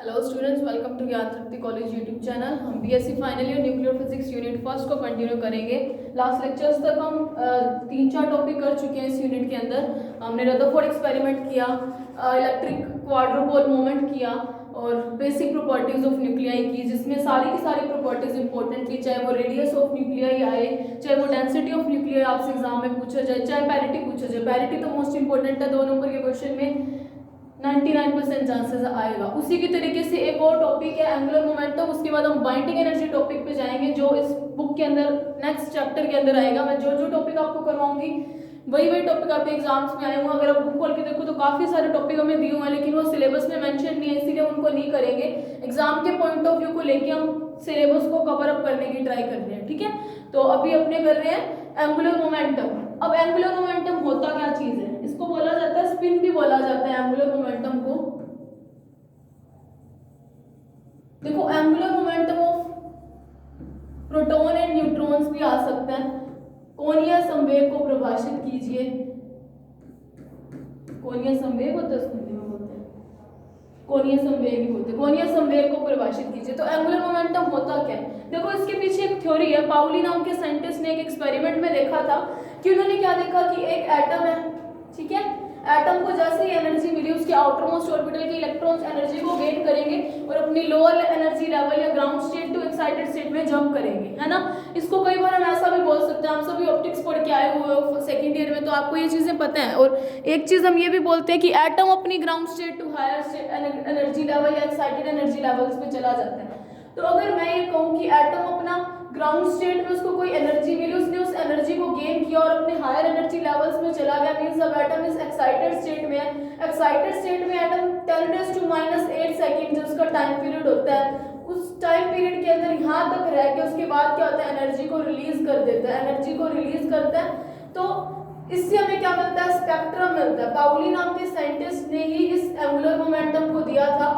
Hello students, welcome to ज्ञान शक्ति college YouTube channel. हम BSc final year nuclear physics unit first को continue करेंगे। लास्ट लेक्चर्स तक हम 3-4 टॉपिक कर चुके हैं इस यूनिट के अंदर। हमने रदरफोर्ड एक्सपेरिमेंट किया, इलेक्ट्रिक क्वाड्रुपोल मूवमेंट किया और बेसिक प्रॉपर्टीज ऑफ न्यूक्लियाई की, जिसमें सारी की सारी प्रॉपर्टीज इंपॉर्टेंट थी, चाहे वो रेडियस ऑफ न्यूक्लियाई आए, चाहे वो डेंसिटी ऑफ न्यूक्लियाई आपसे एग्जाम में पूछा जाए, चाहे पैरिटी पूछा जाए। पैरिटी तो मोस्ट इंपॉर्टेंट है, 2 नंबर के क्वेश्चन में 99% चांसेस आएगा। उसी की तरीके से एक और टॉपिक है एंगुलर मोमेंटम। उसके बाद हम बाइंडिंग एनर्जी टॉपिक पे जाएंगे, जो इस बुक के अंदर नेक्स्ट चैप्टर के अंदर आएगा। मैं जो जो टॉपिक आपको करवाऊंगी वही टॉपिक आपके एग्जाम्स में आए हुए। अगर आप बुक खोल के देखो तो काफी सारे टॉपिक हमें दिए हुए हैं, लेकिन वो सिलेबस में मेंशन नहीं है, इसीलिए उनको नहीं करेंगे। एग्जाम के पॉइंट ऑफ व्यू को लेके हम सिलेबस को कवर अप करने की ट्राई कर रहे हैं, ठीक है। तो अभी अपने कर रहे हैं एंगुलर मोमेंटम। अब एंगुलर मोमेंटम होता क्या चीज है? इसको बोला जाता है स्पिन भी बोला जाता है एंगुलर मोमेंटम को। देखो, angular momentum of proton and neutrons भी आ सकता है। कोणीय संवेग को परिभाषित कीजिए। कोणीय संवेग होता है, हिंदी में बोलते हैं कोणीय संवेग ही बोलते हैं। कोणीय संवेग को परिभाषित कीजिए। तो एंगुलर मोमेंटम होता क्या है? देखो, इसके पीछे एक थ्योरी है। पाउली नाम के साइंटिस्ट ने एक एक्सपेरिमेंट में देखा था कि उन्होंने क्या देखा कि एक एटम है, ठीक है। एटम को जैसे ही एनर्जी मिली, उसके आउटर मोस्ट ऑर्बिटल के इलेक्ट्रॉन्स एनर्जी को गेन करेंगे और अपनी लोअर एनर्जी लेवल या ground state to excited state में जंप करेंगे, है ना। इसको कई बार हम ऐसा भी बोल सकते हैं, आप सभी ऑप्टिक्स पढ़ के आए हुए हो सेकंड ईयर में, तो आपको ये चीजें पता है। और एक चीज हम ये भी बोलते हैं कि एटम अपनी ground state to higher energy level या एक्साइटेड एनर्जी लेवल्स में चला जाता है। तो अगर मैं ये कहूँ कि एटम अपना ग्राउंड स्टेट में उसको कोई एनर्जी मिली, उसने उस एनर्जी को गेन किया और अपने हायर एनर्जी लेवल्स में चला गया, मींस अब एटम इस एक्साइटेड स्टेट में है। एक्साइटेड स्टेट में एटम 10⁻⁻⁸ सेकंड जो उसका टाइम पीरियड होता है, उस टाइम पीरियड के अंदर यहाँ तक रह के उसके बाद क्या होता है, एनर्जी को रिलीज कर देता है। एनर्जी को रिलीज करता है तो इससे हमें क्या मिलता है? स्पेक्ट्रम मिलता है। पाउली नाम के साइंटिस्ट ने ही इस एंगुलर मोमेंटम को दिया था।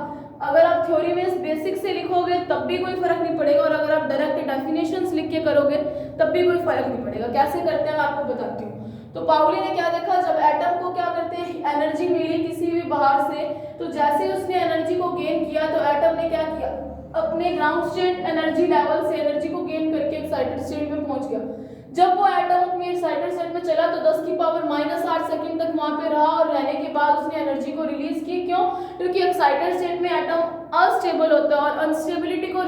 अगर आप थ्योरी में इस बेसिक से लिखोगे तब भी कोई फर्क नहीं पड़ेगा, और अगर आप डायरेक्ट डेफिनेशंस लिख के करोगे तब भी कोई फर्क नहीं पड़ेगा। कैसे करते हैं मैं आपको बताती हूँ। तो पाउली ने क्या देखा, जब एटम को क्या करते हैं, एनर्जी मिली किसी भी बाहर से, तो जैसे ही उसने एनर्जी को गेन किया तो एटम ने क्या किया, अपने ग्राउंड स्टेट एनर्जी लेवल से एनर्जी को गेन करके एक्साइटेड स्टेट में पहुंच गया। जब वो एटम अपने एक्साइटेड स्टेट में चला तो 10⁻⁻8 सेकंड तक वहां पे रहा, और रहने के बाद उसने एनर्जी को रिलीज की। क्यों? क्योंकि एक्साइटेड स्टेट में एटम अनस्टेबल होता है, और अनस्टेबिलिटी को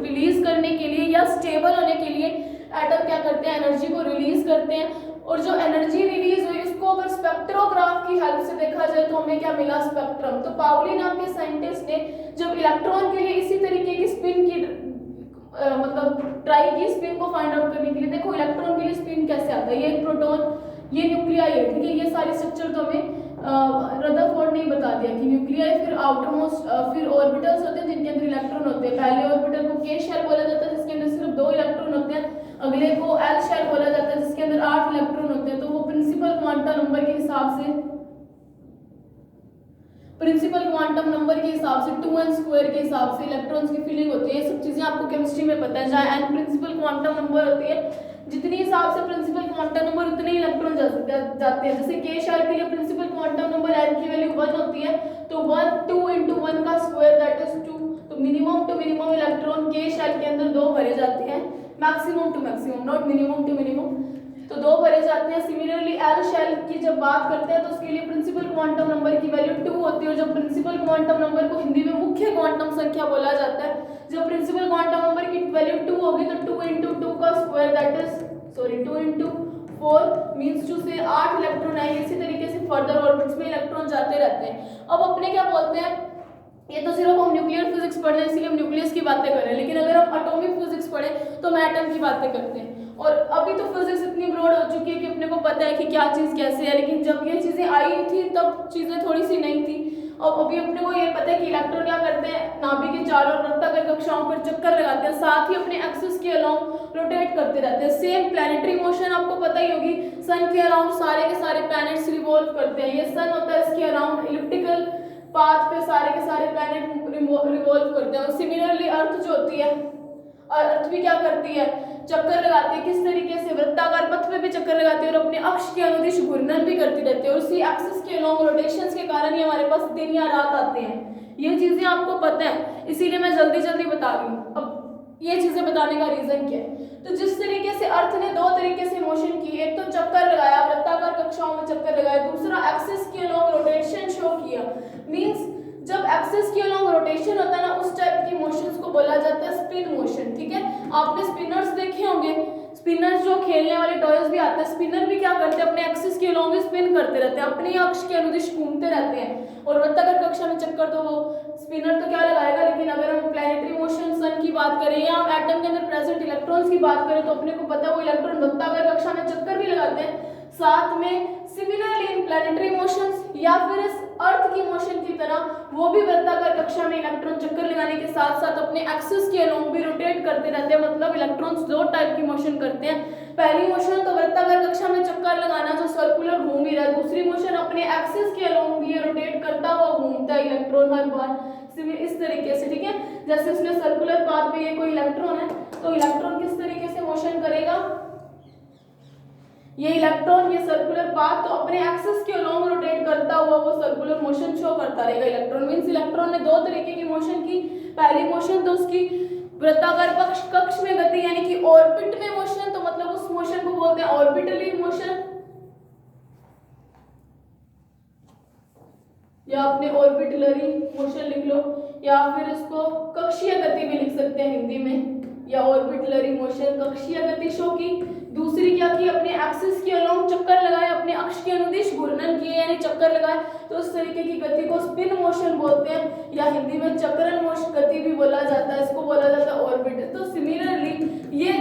रिलीज करने के लिए या स्टेबल होने के लिए एटम क्या करते हैं, एनर्जी को रिलीज करते हैं। और जो एनर्जी रिलीज हुई उसको अगर स्पेक्ट्रोग्राफ की हेल्प से देखा जाए तो हमें क्या मिला? स्पेक्ट्रम। तो पाउली नाम के साइंटिस्ट ने जब इलेक्ट्रॉन के लिए इसी तरीके की स्पिन की मतलब ट्राई की, स्पिन को फाइंड आउट करने के लिए, देखो इलेक्ट्रॉन के लिए स्पिन कैसे आता है, ये एक प्रोटॉन, ये न्यूक्लियाई है, ठीक है। ये सारी स्ट्रक्चर तो हमें रदरफोर्ड ने ही बता दिया कि न्यूक्लियाई, फिर आउटर मोस्ट, फिर ऑर्बिटल्स होते हैं जिनके अंदर इलेक्ट्रॉन होते हैं। पहले ऑर्बिटल को के शेल बोला जाता है जिसके अंदर सिर्फ 2 इलेक्ट्रॉन होते हैं, अगले को एल शेल बोला जाता है जिसके अंदर 8 इलेक्ट्रॉन होते हैं। तो वो प्रिंसिपल क्वांटम नंबर के हिसाब से, प्रिंसिपल क्वांटम नंबर के हिसाब से 2n² के हिसाब से इलेक्ट्रॉन्स की फिलिंग होती है। ये सब चीजें आपको केमिस्ट्री में पता है। जहाँ n प्रिंसिपल क्वांटम नंबर होती है, जितनी हिसाब से प्रिंसिपल क्वांटम नंबर उतने ही इलेक्ट्रॉन जाते हैं। जैसे के शेल के लिए प्रिंसिपल क्वांटम नंबर n की वैल्यू 1 होती है, तो 1 2 × 1 का स्क्वायर दैट इज 2। तो मिनिमम टू मिनिमम इलेक्ट्रॉन के शेल के अंदर 2 भरे जाते हैं, maximum to maximum, not minimum to minimum, तो 2 भरे जाते हैं। सिमिलरली एल शेल की जब बात करते हैं तो उसके लिए प्रिंसिपल क्वांटम नंबर की वैल्यू 2 होती है, और जब प्रिंसिपल क्वांटम नंबर को हिंदी में मुख्य क्वांटम संख्या बोला जाता है, जब प्रिंसिपल क्वांटम नंबर की वैल्यू 2 होगी तो 2 × 2 का स्क्वायर दैट इज 2 × 4 मींस 2 से 8 इलेक्ट्रॉन आएंगे। इसी तरीके से फर्दर ऑर्बिट्स में इलेक्ट्रॉन जाते रहते हैं। अब अपने क्या बोलते हैं, ये तो सिर्फ हम न्यूक्लियर फिजिक्स पढ़ रहे हैं इसलिए हम न्यूक्लियस की बातें कर रहे हैं, लेकिन अगर हम एटॉमिक फिजिक्स पढ़े तो हम एटम की बातें करते हैं। और अभी तो फिजिक्स इतनी ब्रॉड हो चुकी है कि अपने को पता है कि क्या चीज़ कैसे है, लेकिन जब ये चीज़ें आई थी तब चीज़ें थोड़ी सी नई थी। और अभी अपने को ये पता है कि इलेक्ट्रॉन क्या करते हैं, नाभिक के चारों ओर वृत्ताकार कक्षाओं पर चक्कर लगाते हैं, साथ ही अपने एक्सिस के अलाउंग रोटेट करते रहते हैं। सेम प्लैनेटरी मोशन आपको पता ही होगी, सन के अराउंड सारे के सारे प्लैनेट्स रिवॉल्व करते हैं। ये सन होता है, इसके अराउंड इलिप्टिकल पाथ पे सारे के सारे प्लैनेट रिवॉल्व करते हैं। और सिमिलरली अर्थ जो होती है, और अर्थ भी क्या करती है, चक्कर लगाती है। किस तरीके से? वृत्ताकार पथ पे भी चक्कर लगाती है और अपने अक्ष के अनुदिश घूर्णन भी करती रहती है। और उसी एक्सिस के लॉन्ग रोटेशंस के कारण ही हमारे पास दिन या रात आते हैं। ये चीजें आपको पता है, इसीलिए मैं जल्दी जल्दी बता रही हूँ। अब ये चीजें बताने का रीजन क्या है, तो जिस तरीके से अर्थ ने दो तरीके से मोशन की, एक तो चक्कर लगाया, वृत्ताकार कक्षाओं में चक्कर लगाया, दूसरा एक्सिस के अलोंग रोटेशन शो किया। मींस जब एक्सिस के अलोंग रोटेशन होता है ना, उस टाइप की मोशंस को बोला जाता है स्पिन मोशन। ठीक है, आपने स्पिनर्स देखे होंगे, स्पिनर्स जो खेलने वाले टॉयज भी आते हैं, स्पिनर भी क्या करते हैं, अपने एक्सिस के अलोंग स्पिन करते रहते हैं, अपने अक्ष के अनुदिश घूमते रहते हैं। और वृत्ताकार कक्षा में चक्कर तो वो स्पिनर तो क्या लगाएगा, लेकिन अगर हम प्लैनेटरी मोशन सन की बात करें या हम एटम के अंदर प्रेजेंट इलेक्ट्रॉन्स की बात करें, तो अपने को पता है वो इलेक्ट्रॉन वृत्ताकार कक्षा में चक्कर भी लगाते हैं। साथ में सिमिलरली इन प्लैनेटरी मोशंस या फिर इस अर्थ की मोशन की तरह वो भी वृत्ताकार कक्षा में इलेक्ट्रॉन चक्कर लगाने के साथ साथ अपने एक्सिस के अलोंग भी रोटेट करते रहते हैं। मतलब इलेक्ट्रॉन्स दो टाइप की मोशन करते हैं। पहली मोशन तो वृत्ताकार कक्षा में चक्कर लगाना जो सर्कुलर घूम ही रहा है, दूसरी मोशन अपने एक्सिस के अलोंग भी रोटेट करता हुआ घूमता है इलेक्ट्रॉन हर बार इस तरीके से। ठीक है, जैसे इसने सर्कुलर पाथ पे ये कोई इलेक्ट्रॉन है, तो इलेक्ट्रॉन किस तरीके से मोशन करेगा, ये इलेक्ट्रॉन ये सर्कुलर पाथ तो अपने एक्सिस के अलोंग रोटेट करता हुआ वो सर्कुलर मोशन शो करता रहेगा। इलेक्ट्रॉन मींस इलेक्ट्रॉन ने दो तरीके की मोशन की। पहली मोशन तो उसकी वृत्ताकार कक्ष में गति यानी कि ऑर्बिट में मोशन, तो मतलब उस मोशन को बोलते हैं ऑर्बिटली मोशन, या अपने ऑर्बिटलरी मोशन लिख लो, या फिर इसको कक्षीय गति भी लिख सकते हैं हिंदी में, या ऑर्बिटलरी मोशन कक्षीय गति शो की। दूसरी क्या की, अपने एक्सिस के अलोंग चक्कर लगाए, अपने अक्ष के अनुदिश घूर्णन किए यानी चक्कर लगाए, तो उस तरीके की गति को स्पिन मोशन बोलते हैं, या हिंदी में चक्रण मोशन गति भी बोला जाता है, इसको बोला जाता है ऑर्बिट। तो सिमिलरली ये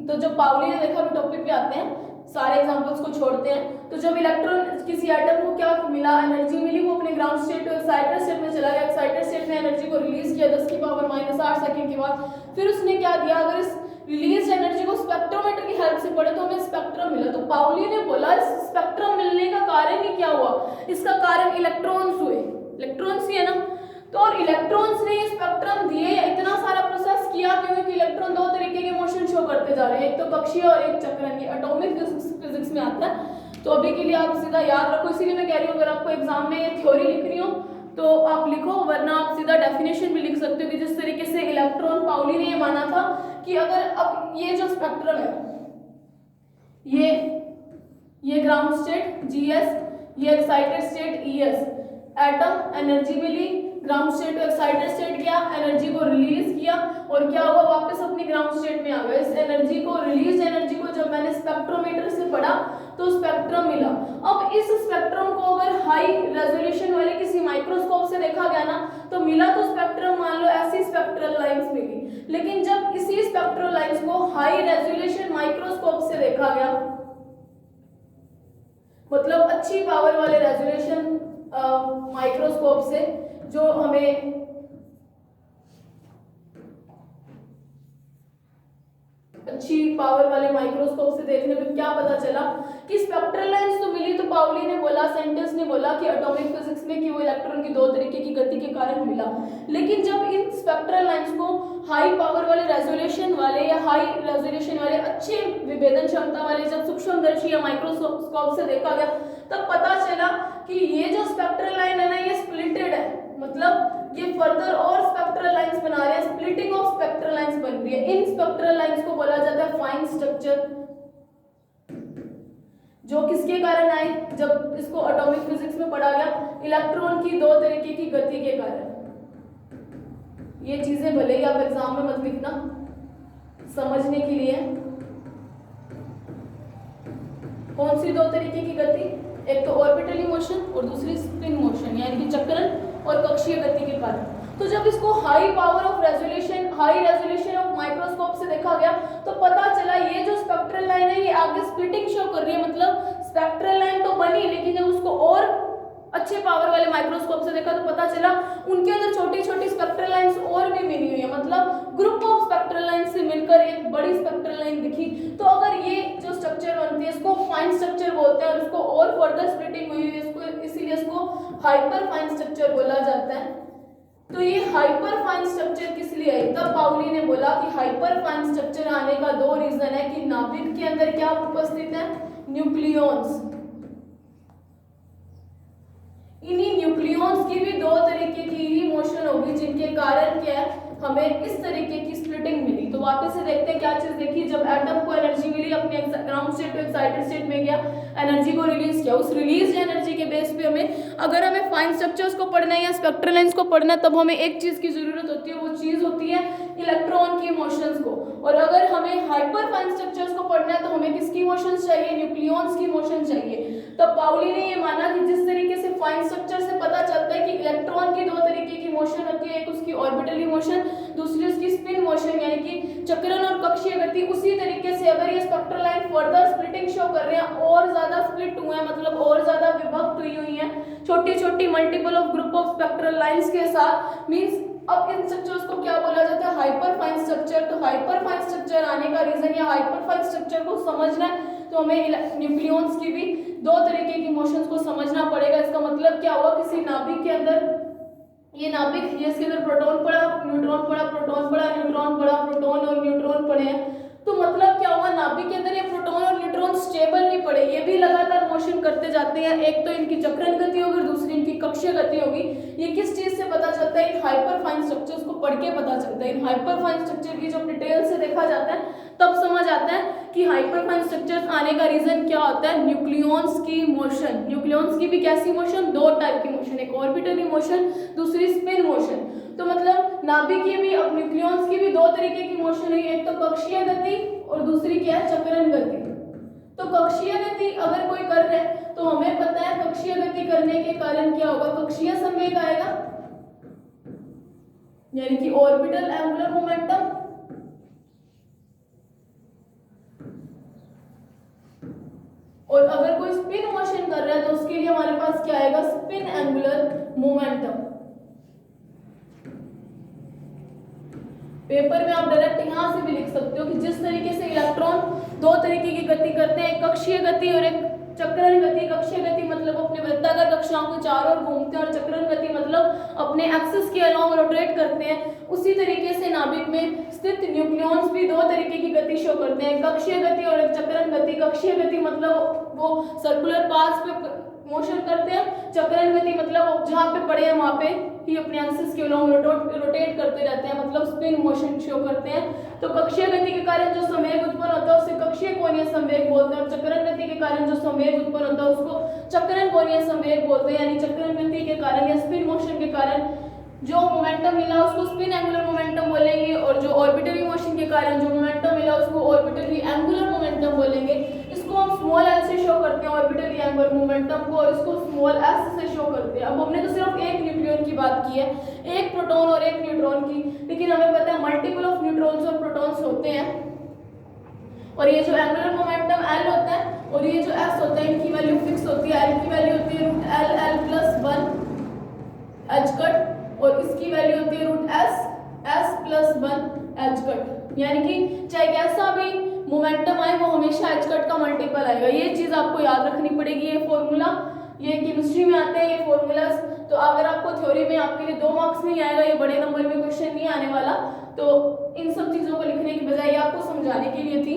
तो जो पाउली ने देखा भी टॉपिक पे आते हैं, सारे एग्जांपल्स को छोड़ते हैं। तो जब इलेक्ट्रॉन किसी एटम को क्या मिला, एनर्जी मिली, वो अपने ground state to excited state में चला गया, एक्साइटेड स्टेट में एनर्जी को रिलीज किया 10 की पावर -8 सेकंड के बाद। फिर उसने क्या दिया, अगर इस रिलीज एनर्जी को स्पेक्ट्रोमीटर की हेल्प से पढ़े तो हमें स्पेक्ट्रम मिला। तो पाउली ने बोला इस स्पेक्ट्रम मिलने का कारण ही क्या हुआ, इसका कारण इलेक्ट्रॉन्स हुए, इलेक्ट्रॉन्स ही है ना। तो और इलेक्ट्रॉन्स ने स्पेक्ट्रम दिए, इतना सारा प्रोसेस किया क्योंकि इलेक्ट्रॉन दो तरीके के मोशन शो करते जा रहे हैं, एक तो कक्षीय और एक चक्रण। ये एटॉमिक फिजिक्स में आता है, तो अभी के लिए आप सीधा याद रखो। इसीलिए मैं कह रही हूँ अगर आपको एग्जाम में ये थ्योरी लिखनी हो तो आप लिखो, वरना आप सीधा डेफिनेशन भी लिख सकते हो कि जिस तरीके से इलेक्ट्रॉन पाउली ने ये माना था कि अगर अब ये जो स्पेक्ट्रम है, ये ग्राउंड स्टेट GS, ये excited state ES, atom energy मिली, ground state to excited state गया, एनर्जी को रिलीज किया और क्या हुआ, वापस अपनी ग्राउंड स्टेट में आ गया। इस एनर्जी को रिलीज एनर्जी को जब मैंने स्पेक्ट्रोमीटर से पढ़ा तो स्पेक्ट्रम मिला। अब इस स्पेक्ट्रम को अगर हाई रेजोल्यूशन वाले किसी माइक्रोस्कोप से देखा गया ना, तो मिला तो स्पेक्ट्रम मान लो ऐसी स्पेक्ट्रल लाइंस मिली। लेकिन जब इसी स्पेक्ट्रल लाइंस को हाई रेजोल्यूशन माइक्रोस्कोप से देखा गया, मतलब अच्छी पावर वाले रेजोल्यूशन माइक्रोस्कोप से, जो हमें अच्छी पावर वाले माइक्रोस्कोप से देखने में क्या पता चला कि स्पेक्ट्रल लाइंस तो मिली। तो पाउली ने बोला, सेंटेंस ने बोला कि एटॉमिक फिजिक्स में कि वो इलेक्ट्रॉन की दो तरीके की गति के कारण मिला। लेकिन जब इन स्पेक्ट्रल लाइंस को हाई पावर वाले रेजोल्यूशन वाले या हाई रेजोल्यूशन वाले अच्छे विभेदन क्षमता वाले जब सूक्ष्मदर्शी या माइक्रोस्कोप से देखा गया, तब पता चला कि ये जो स्पेक्ट्रल लाइन है ना, ये स्प्लिटेड है, मतलब ये फर्दर और स्पेक्ट्रल लाइंस बना रहे हैं, स्प्लिटिंग ऑफ स्पेक्ट्रल लाइंस बन रही है। इन स्पेक्ट्रल लाइंस को बोला जाता है फाइन स्ट्रक्चर, जो किसके कारण आए, जब इसको एटॉमिक फिजिक्स में पढ़ा गया, इलेक्ट्रॉन की दो तरीके की गति के कारण। ये चीजें भले ही आप एग्जाम में मत लिखना, समझने के लिए। कौन सी दो तरीके की गति, एक तो ऑर्बिटली मोशन और दूसरी स्पिन मोशन यानी कि चक्रण और कक्षीय गति के कारण। तो जब इसको high power of resolution, high resolution of microscope से देखा गया, तो पता चला ये जो स्पेक्ट्रल लाइन है ये आगे स्प्लिटिंग शो कर रही है, मतलब स्पेक्ट्रल लाइन तो बनी, लेकिन जब उसको और अच्छे पावर वाले माइक्रोस्कोप से देखा तो पता चला उनके अंदर छोटी छोटी स्पेक्ट्रल लाइंस और भी मिली हुई है, मतलब ग्रुप ऑफ स्पेक्ट्रल लाइन से मिलकर एक बड़ी स्पेक्ट्रल लाइन दिखी। तो अगर ये जो स्ट्रक्चर बनती है इसको फाइन स्ट्रक्चर बोलते हैं, और इसको और फर्दर स्प्लिटिंग हुई है, इसको इसीलिए इसको हाइपर फाइन स्ट्रक्चर बोला जाता है। तो ये हाइपर फाइन स्ट्रक्चर किस लिए आई, तब पाउली ने बोला कि हाइपर फाइन स्ट्रक्चर आने का दो रीजन है कि नाभिक के अंदर क्या उपस्थित है, न्यूक्लियॉन्स। इन्हीं न्यूक्लियॉन्स उसकी भी दो तरीके की ही मोशन होगी, जिनके कारण क्या है, हमें इस तरीके की स्प्लिटिंग मिली। तो वापस से देखते हैं क्या चीज देखी, जब एटम को एनर्जी मिली, अपने ground state to excited state में गया, एनर्जी को रिलीज किया, उस रिलीज एनर्जी के बेस पे हमें, अगर हमें फाइन स्ट्रक्चर्स को पढ़ना है या स्पेक्ट्रल लाइंस को पढ़ना है, तब हमें एक चीज की जरूरत होती है, वो चीज होती है इलेक्ट्रॉन की मोशंस को। और अगर हमें हाइपर फाइन स्ट्रक्चर्स को पढ़ना है तो हमें किसकी मोशंस चाहिए, न्यूक्लियॉन्स की मोशन चाहिए। तब पाउली ने ये माना कि जिस तरीके से फाइन स्ट्रक्चर से पता चलता है कि इलेक्ट्रॉन की दो तरीके की मोशन होती है, एक उसकी ऑर्बिटली मोशन, दूसरी उसकी स्पिन मोशन यानी कि चक्रण और कक्षीय गति, उसी तरीके से अगर ये spectral line further splitting show कर रहे हैं, और ज्यादा स्प्लिट हुए हैं, मतलब और ज्यादा विभक्त हुई है छोटी छोटी multiple of group of spectral lines के साथ, मींस अब इन स्ट्रक्चर्स को क्या बोला जाता है, हाइपर फाइन स्ट्रक्चर। तो हाइपर फाइन स्ट्रक्चर आने का रीजन या हाइपर फाइन स्ट्रक्चर को समझना है तो हमें न्यूक्लियॉन्स की भी दो तरीके की मोशंस को समझना पड़ेगा। इसका मतलब क्या हुआ, किसी नाभिक के अंदर, ये नाभिक, ये इसके अंदर प्रोटॉन पड़ा, न्यूट्रॉन पड़ा, प्रोटॉन पड़ा, न्यूट्रॉन पड़ा, प्रोटॉन और न्यूट्रॉन पड़े हैं। तो मतलब क्या हुआ, नाभिक के अंदर ये प्रोटॉन और न्यूट्रॉन स्टेबल नहीं पड़े, ये भी लगातार मोशन करते जाते हैं। एक तो इनकी चक्रण गति होगी, दूसरी इनकी कक्षीय गति होगी। ये किस चीज से पता चलता है, इन हाइपर फाइन स्ट्रक्चर्स को पढ़ के पता चलता है। इन हाइपर फाइन स्ट्रक्चर की जब डिटेल से देखा जाता है तब समझ आता है कि हाइपर फाइन स्ट्रक्चर्स आने का रीजन क्या होता है, न्यूक्लियॉन्स की मोशन। न्यूक्लियॉन्स की भी कैसी मोशन, दो टाइप की मोशन, एक ऑर्बिटली मोशन, दूसरी स्पिन मोशन। तो मतलब नाभिक की भी, अब न्यूक्लियॉन्स की भी दो तरीके की मोशन है, एक तो कक्षीय गति और दूसरी क्या है, चक्रण गति। तो कक्षीय गति अगर कोई कर रहे हैं तो हमें पता है कक्षीय गति करने के कारण क्या होगा, कक्षीय संवेग आएगा, यानी कि ऑर्बिटल एंगुलर मोमेंटम, और अगर कोई स्पिन मोशन कर रहा है तो उसके लिए हमारे पास क्या आएगा, स्पिन एंगुलर मोमेंटम। पेपर में आप डायरेक्ट यहां से भी लिख सकते हो कि जिस तरीके से इलेक्ट्रॉन दो तरीके की गति करते हैं, एक कक्षीय गति और एक चक्रण गति। कक्षीय गति मतलब अपने वृत्ताकार कक्षाओं के चारों ओर घूमते हैं, और चक्रण गति मतलब अपने एक्सिस के अलोंग रोटेट करते हैं। उसी तरीके से नाभिक में स्थित न्यूक्लियॉन्स भी दो तरीके की गति शो करते हैं, कक्षीय गति और एक चक्रण गति। कक्षीय गति मतलब वो सर्कुलर पाथ्स पे मोशन करते हैं, चक्रण गति मतलब जहाँ पे पड़े हैं वहाँ पे ही अपने एक्सिस के अलोंग रोटेट करते रहते हैं, मतलब स्पिन मोशन शो करते हैं। तो कक्षीय गति के कारण जो संवेग उत्पन्न होता है उसे कक्षीय कोणीय संवेग बोलते हैं, और चक्रण गति के कारण जो संवेग उत्पन्न होता है उसको चक्रण कोणीय संवेग बोलते हैं। यानी चक्रण गति के कारण या स्पिन मोशन के कारण जो मोमेंटम मिला उसको स्पिन एंगुलर मोमेंटम बोलेंगे, और जो ऑर्बिटली मोशन के कारण जो मोमेंटम मिला उसको ऑर्बिटली एंगुलर मोमेंटम बोलेंगे। इसको हम स्मॉल एल से शो करते हैं ऑर्बिटली एंगुलर मोमेंटम को, और इसको स्मॉल एस से शो करते हैं। अब हमने तो सिर्फ एक न्यूक्लियन की बात की है, एक प्रोटॉन और एक न्यूट्रॉन की, लेकिन हमें पता है मल्टीपल ऑफ न्यूट्रॉन्स और प्रोटॉन्स होते हैं। और ये जो एंगुलर मोमेंटम एल होता है और ये जो एस होता है, इनकी वैल्यू फिक्स होती है। एल की वैल्यू होती है √L+1 एच कट, और इसकी वैल्यू होती है √S+1 एच कट। यानी कि चाहे कैसा भी मोमेंटम आए वो हमेशा एच कट का मल्टीपल आएगा। ये चीज आपको याद रखनी पड़ेगी। ये फॉर्मूला, ये केमिस्ट्री में आते हैं ये फॉर्मूलाज, तो अगर आपको थ्योरी में आपके लिए 2 मार्क्स में ही आएगा, ये बड़े नंबर में क्वेश्चन नहीं आने वाला। तो इन सब चीजों को लिखने की बजाय आपको समझाने के लिए थी,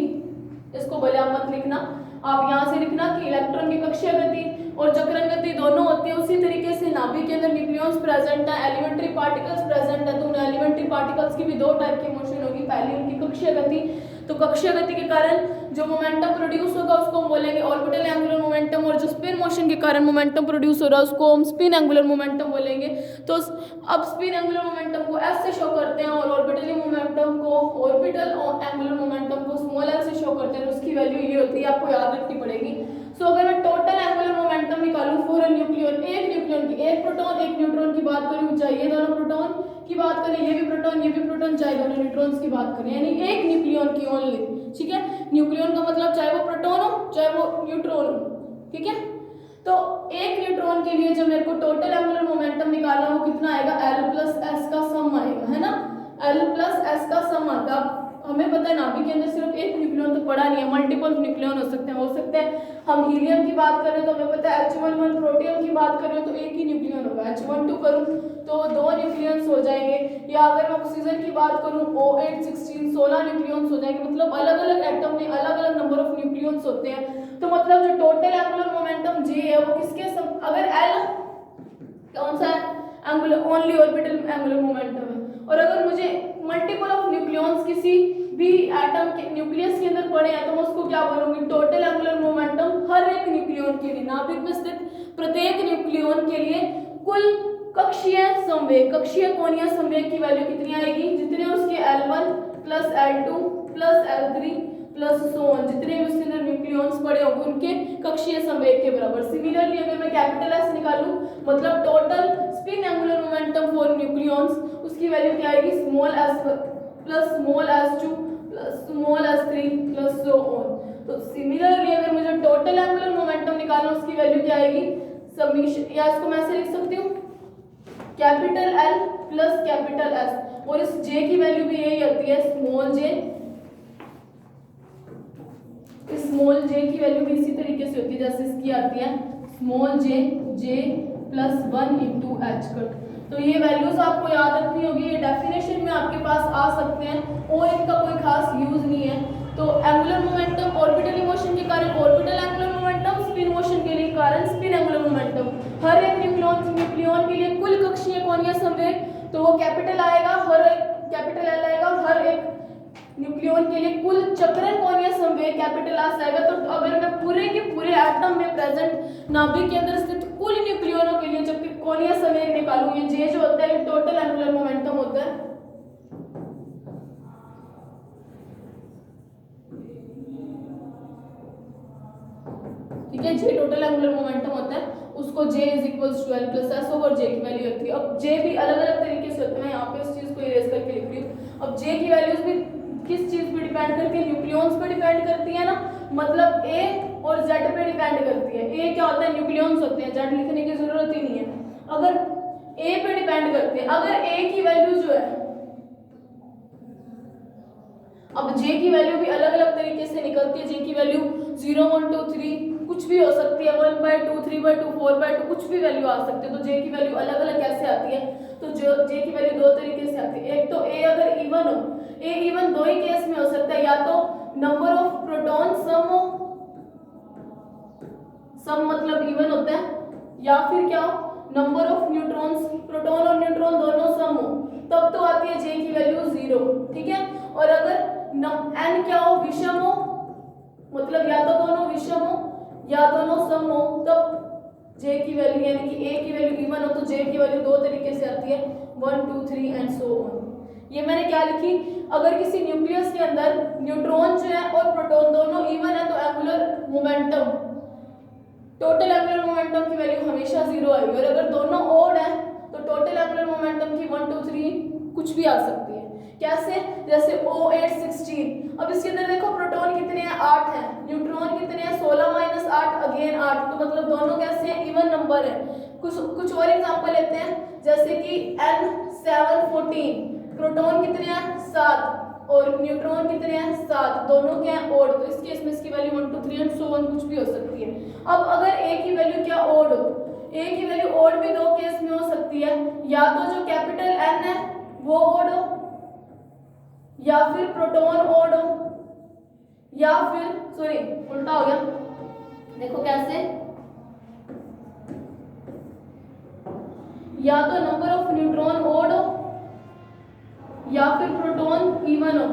इसको भले आप मत लिखना, आप यहाँ से लिखना कि इलेक्ट्रॉन की कक्षीय गति और चक्रण गति दोनों होती है। उसी तरीके से नाभिक के अंदर न्यूक्लियॉन्स प्रेजेंट है, एलिमेंट्री पार्टिकल्स प्रेजेंट है, तो उन एलिमेंट्री पार्टिकल्स की भी 2 टाइप की मोशन होगी। पहली उनकी कक्षीय गति, तो कक्षीय गति के कारण जो मोमेंटम प्रोड्यूस होगा उसको हम बोलेंगे ऑर्बिटल एंगुलर मोमेंटम, और जो स्पिन मोशन के कारण मोमेंटम प्रोड्यूस हो रहा है उसको हम स्पिन एंगुलर मोमेंटम बोलेंगे। तो अब स्पिन एंगुलर मोमेंटम को एस से शो करते हैं, और ऑर्बिटली मोमेंटम को, ऑर्बिटल एंगुलर मोमेंटम को स्मॉल एल से शो करते हैं। तो उसकी वैल्यू ये होती है, आपको याद रखनी पड़ेगी। सो अगर मैं टोटल एंगुलर मोमेंटम निकालूं फॉर अ न्यूक्लियन, एक न्यूक्लियन की, एक प्रोटॉन एक न्यूट्रॉन की बात करूं, चाहे ये दोनों प्रोटॉन की बात करें, ये भी प्रोटॉन ये भी प्रोटॉन, चाहे दोनों न्यूट्रॉन्स की बात करें, यानी एक न्यूक्लियन की ओनली, ठीक है। न्यूक्लियन का मतलब चाहे वो प्रोटॉन हो चाहे वो न्यूट्रॉन हो, ठीक है। तो एक न्यूट्रॉन के लिए जो मेरे को टोटल एंगुलर मोमेंटम निकालना वो कितना आएगा, L+S का सम आएगा, है ना। L+S का सम आता है। हमें पता है नाभिक के अंदर सिर्फ एक न्यूक्लियन तो पड़ा नहीं है, मल्टीपल न्यूक्लियन हो सकते हैं। हम हीलियम की बात करें तो हमें पता है H11 प्रोटियम की बात करें तो एक ही न्यूक्लियन होगा, H12 करूं तो 2 न्यूक्लियंस हो जाएंगे, या अगर मैं ऑक्सीजन की बात करूं O8 16 16 न्यूक्लियंस हो जाएंगे। मतलब अलग अलग एटम में अलग अलग नंबर ऑफ न्यूक्लियंस होते हैं। तो मतलब जो टोटल एंगुलर मोमेंटम J है वो किसके अगर L कौन सा है, angular only orbital angular momentum है। और अगर मुझे मल्टीपल ऑफ न्यूक्लियॉन्स किसी भी एटम के न्यूक्लियस के अंदर पड़े हैं तो मैं उसको क्या बोलूंगी, टोटल एंगुलर मोमेंटम हर एक न्यूक्लियॉन के लिए, नाभिक में स्थित प्रत्येक न्यूक्लियॉन के लिए कुल कक्षीय संवेग, कक्षीय कोणीय संवेग की वैल्यू कितनी आएगी, जितने उसके L1 plus L2 plus L3 plus so on, जितने भी उसके अंदर न्यूक्लियॉन्स पड़े होंगे उनके कक्षीय संवेग के बराबर। सिमिलरली अगर मैं कैपिटल S निकालूं, मतलब total spin angular momentum for nucleons, उसकी वैल्यू क्या आएगी, small s plus small s2 plus small s3 plus so on. तो सिमिलरली अगर मुझे टोटल एंगुलर मोमेंटम निकालना, उसकी वैल्यू क्या आएगी, समीशन, या इसको मैं ऐसे लिख सकती हूँ, capital L plus capital S, और इस J की वैल्यू भी यही आती है, स्मॉल j, स्मॉल j की वैल्यू भी इसी तरीके से होती है जैसे इसकी आती है, small j plus 1 into H cut. तो ये वैल्यूज आपको याद रखनी होगी, ये डेफिनेशन में आपके पास आ सकते हैं और इनका कोई खास यूज नहीं है। तो एंगुलर मोमेंटम ऑर्बिटल मोशन के कारण orbital angular momentum, spin motion के लिए कारण स्पिन एंगुलर मोमेंटम, हर एक न्यूक्लियॉन के लिए कुल कक्षीय कोणीय संवेग, तो वो कैपिटल आएगा, हर एक कैपिटल L आएगा, हर एक न्यूक्लियॉन के लिए कुल चक्रण कोणीय संवेग कैपिटल S आएगा। तो अगर मैं पूरे के पूरे एटम में प्रेजेंट नाभिक के अंदर स्थित कुल न्यूक्लियनों के लिए जब कोणीय संवेग निकालूं, ये J जो होता है ये टोटल एंगुलर मोमेंटम होता है। ठीक है, J टोटल एंगुलर मोमेंटम होता है, उसको J is equals to L plus S over J की वैल्यू होती है। अब J भी अलग अलग तरीके से होते हैं, यहाँ पे इस चीज को इरेज करके लिख रही हूँ। अब J की वैल्यूज भी किस चीज पे डिपेंड करती है, न्यूक्लियॉन्स पे डिपेंड करती है ना, मतलब A और Z पे डिपेंड करती है। A क्या होता है, न्यूक्लियॉन्स होते हैं, Z लिखने की जरूरत ही नहीं है। अगर A पे डिपेंड करते हैं, अगर A की वैल्यू जो है, अब J की वैल्यू भी अलग अलग तरीके से निकलती है, J की वैल्यू 0 1 2 3 कुछ भी हो सकती है, 1/2 3/2 4/2 कुछ भी वैल्यू आ सकती है। तो J की वैल्यू अलग अलग कैसे आती है, तो जो J की वैल्यू दो तरीके से आती है। एक तो A अगर इवन हो, A even though he case में हो सकता है, या तो नंबर ऑफ प्रोटॉन सम हो, सम मतलब इवन होता है, या फिर क्या हो, नंबर ऑफ न्यूट्रॉन्स, प्रोटॉन और न्यूट्रॉन दोनों सम हो, तब तो आती है J की वैल्यू 0। ठीक है, और अगर n क्या हो, विषम हो, मतलब या तो दोनों विषम हो या दोनों सम हो, तब J की वैल्यू यानी कि A की वैल्यू इवन हो तो J की वैल्यू दो तरीके से आती है, 1 2 3 एंड सो ऑन। ये मैंने क्या लिखी, अगर किसी न्यूक्लियस के अंदर न्यूट्रॉन जो है और प्रोटॉन दोनों इवन है तो angular momentum, total angular momentum की वैल्यू हमेशा 0 आएगी। और अगर दोनों ऑड है तो टोटल एंगुलर मोमेंटम की 1 2 3 कुछ भी आ सकती है। कैसे, जैसे O8 16, अब इसके अंदर देखो प्रोटॉन कितने हैं, 8 हैं, न्यूट्रॉन कितने हैं, 16 माइनस 8 अगेन 8, तो मतलब दोनों कैसे हैं, इवन नंबर है। कुछ और एग्जांपल लेते हैं, जैसे कि N7 14, प्रोटॉन कितने हैं 7 और न्यूट्रॉन कितने हैं 7, दोनों क्या हैं ऑड, तो इस केस में इसकी वैल्यू 1 2 3 एंड सो ऑन कुछ भी हो सकती है। अब अगर A की वैल्यू क्या ऑड हो, A की वैल्यू ऑड भी दो केस में हो सकती है, या तो जो कैपिटल N है वो ऑड हो, या फिर प्रोटॉन ऑड हो, या फिर सॉरी उल्टा हो गया, देखो कैसे, या तो नंबर ऑफ न्यूट्रॉन ऑड हो, या फिर प्रोटॉन इवन हो,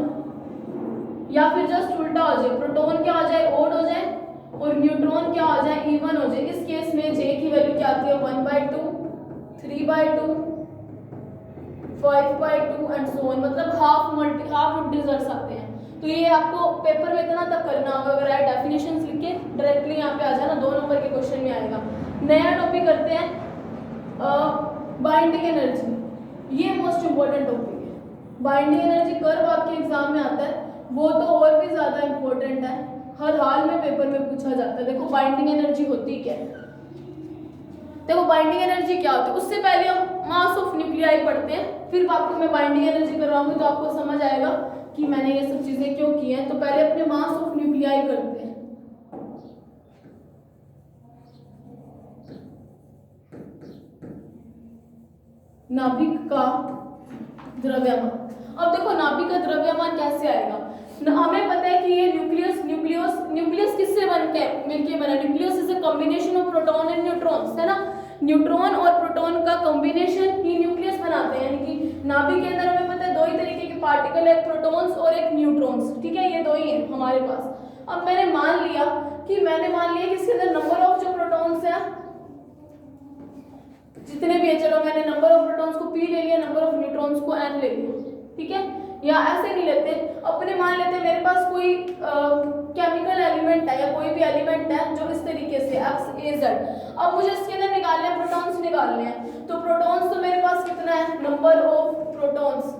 या फिर जस्ट उल्टा हो जाए, प्रोटॉन क्या हो जाए ऑड हो जाए और न्यूट्रॉन क्या हो जाए इवन हो जाए। इस केस में J की वैल्यू क्या आती है, 1/2 3/2 5/2 एंड सो ऑन, मतलब हाफ इंटीजर्स आते हैं। तो ये आपको पेपर में इतना तक करना होगा, अगर आए डेफिनेशंस लिख के डायरेक्टली यहाँ पे आ जाना, 2 नंबर के क्वेश्चन में आएगा। नया टॉपिक करते हैं बाइंडिंग एनर्जी, ये मोस्ट इंपॉर्टेंट टॉपिक है। बाइंडिंग एनर्जी कर्व आपके एग्जाम में आता है, वो तो और भी ज्यादा इंपॉर्टेंट है, हर हाल में पेपर में पूछा जाता है। देखो बाइंडिंग एनर्जी होती क्या है, देखो बाइंडिंग एनर्जी क्या होती है, उससे पहले हम मास ऑफ न्यूक्लियाई पढ़ते हैं, फिर आपको मैं बाइंडिंग एनर्जी करवाऊंगी तो आपको समझ आएगा कि मैंने ये सब चीजें क्यों की हैं। तो पहले अपने मास ऑफ न्यूक्लियाई करते हैं। नाभिक का द्रव्यमान, अब देखो नाभिक का द्रव्यमान कैसे आएगा, हमें पता है कि ये न्यूक्लियस किससे बनके मिलके बना, nucleus is a combination of proton and neutrons, है ना। न्यूट्रॉन और प्रोटॉन का कॉम्बिनेशन ही न्यूक्लियस बनाते हैं। यानी कि नाभिक के अंदर हमें पता है दो ही तरीके के पार्टिकल है, एक प्रोटॉन्स और एक न्यूट्रॉन्स, ठीक है, ये दो ही है हमारे पास। अब मैंने मान लिया कि इसके अंदर नंबर ऑफ जो प्रोटॉन्स है जितने भी है, चलो मैंने नंबर ऑफ प्रोटॉन्स को p ले लिया, नंबर ऑफ न्यूट्रॉन्स को n ले लिया, ठीक है, या ऐसे नहीं लेते, अपने मान लेते हैं मेरे पास कोई केमिकल एलिमेंट है या कोई भी एलिमेंट है जो इस तरीके से x a z। अब मुझे इसके अंदर निकालने हैं, प्रोटॉन्स निकालने हैं, तो प्रोटॉन्स तो मेरे पास कितना है, number of protons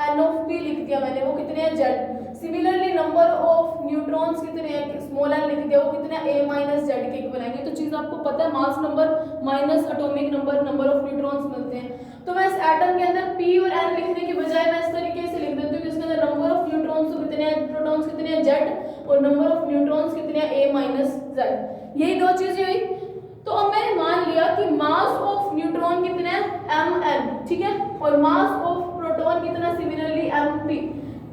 n of p लिख दिया मैंने, वो कितने हैं z। Similarly number of neutrons कितने हैं, स्मॉल n लिख दिया, वो कितने हैं a माइनस z के बनाएंगे। तो चीज आपको पता है, mass number minus atomic number, number of neutrons मिलते हैं। तो मैं इस एटम के अंदर p और n लिखने के बजाय मैं इस तरीके से लिख देती हूँ कि इसके अंदर नंबर ऑफ न्यूट्रॉन्स तो कितने हैं, प्रोटॉन्स कितने हैं z, और नंबर ऑफ न्यूट्रॉन्स कितने हैं a माइनस z। यही दो चीजें हुई। तो अब मैंने मान लिया कि मास ऑफ न्यूट्रॉन कितना है mn, ठीक है, और मास ऑफ प्रोटॉन कितना, सिमिलरली mp।